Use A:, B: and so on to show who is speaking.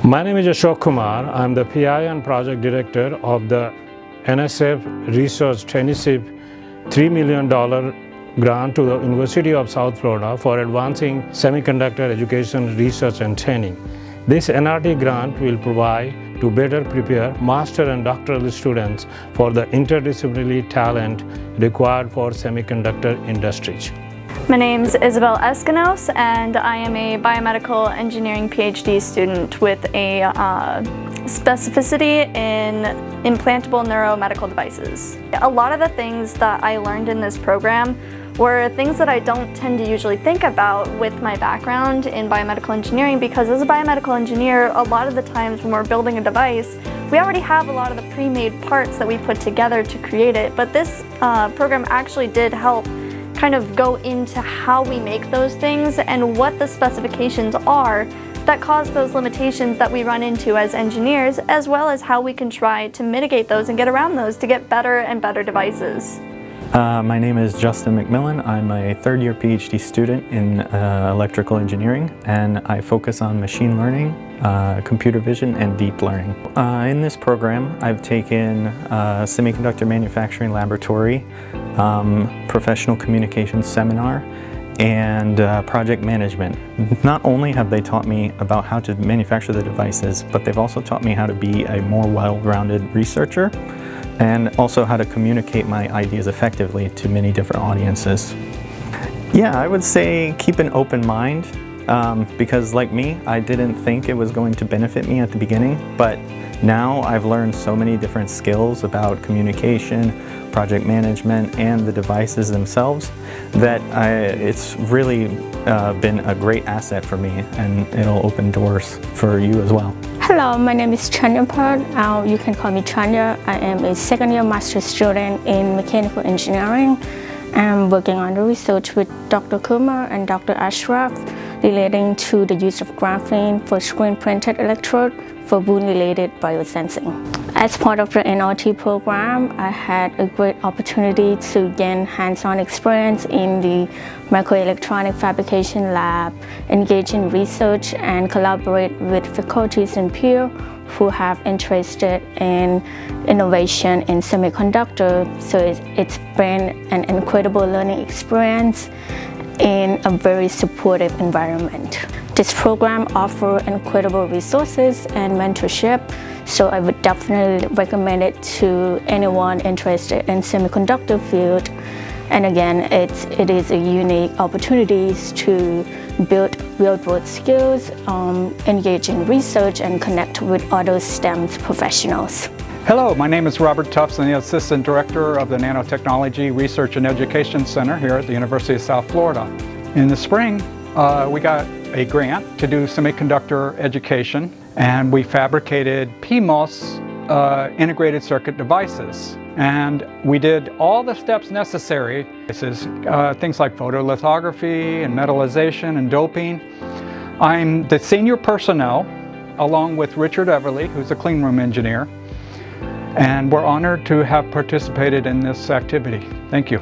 A: My name is Ashok Kumar. I'm the PI and Project Director of the NSF Research Traineeship $3 million grant to the University of South Florida for advancing semiconductor education, research and training. This NRT grant will provide to better prepare master and doctoral students for the interdisciplinary talent required for semiconductor industries.
B: My name is Isabel Eskinos, and I am a biomedical engineering PhD student with a specificity in implantable neuromedical devices. A lot of the things that I learned in this program were things that I don't tend to usually think about with my background in biomedical engineering, because as a biomedical engineer, a lot of the times when we're building a device, we already have a lot of the pre-made parts that we put together to create it. But this program actually did help kind of go into how we make those things and what the specifications are that cause those limitations that we run into as engineers, as well as how we can try to mitigate those and get around those to get better and better devices.
C: My name is Justin McMillan. I'm a third-year PhD student in electrical engineering, and I focus on machine learning, computer vision, and deep learning. In this program, I've taken Semiconductor Manufacturing Laboratory, Professional Communications Seminar, and project management. Not only have they taught me about how to manufacture the devices, but they've also taught me how to be a more well-rounded researcher, and also how to communicate my ideas effectively to many different audiences. Yeah, I would say keep an open mind, because like me, I didn't think it was going to benefit me at the beginning, but now I've learned so many different skills about communication, project management, and the devices themselves that it's really been a great asset for me, and it'll open doors for you as well.
D: Hello, my name is Traineeship. You can call me Tranya. I am a second-year master's student in mechanical engineering. I'm working on the research with Dr. Kumar and Dr. Ashok relating to the use of graphene for screen-printed electrode for wound-related biosensing. As part of the NRT program, I had a great opportunity to gain hands-on experience in the microelectronic fabrication lab, engage in research, and collaborate with faculties and peers who have interested in innovation in semiconductor. So it's been an incredible learning experience in a very supportive environment. This program offers incredible resources and mentorship, so I would definitely recommend it to anyone interested in semiconductor field. And again, it is a unique opportunity to build real-world skills, engage in research, and connect with other STEM professionals.
E: Hello, my name is Robert Tufts. I'm the Assistant Director of the Nanotechnology Research and Education Center here at the University of South Florida. In the spring, we got a grant to do semiconductor education, and we fabricated PMOS integrated circuit devices. And we did all the steps necessary. This is things like photolithography and metallization and doping. I'm the senior personnel, along with Richard Everly, who's a clean room engineer. And we're honored to have participated in this activity. Thank you.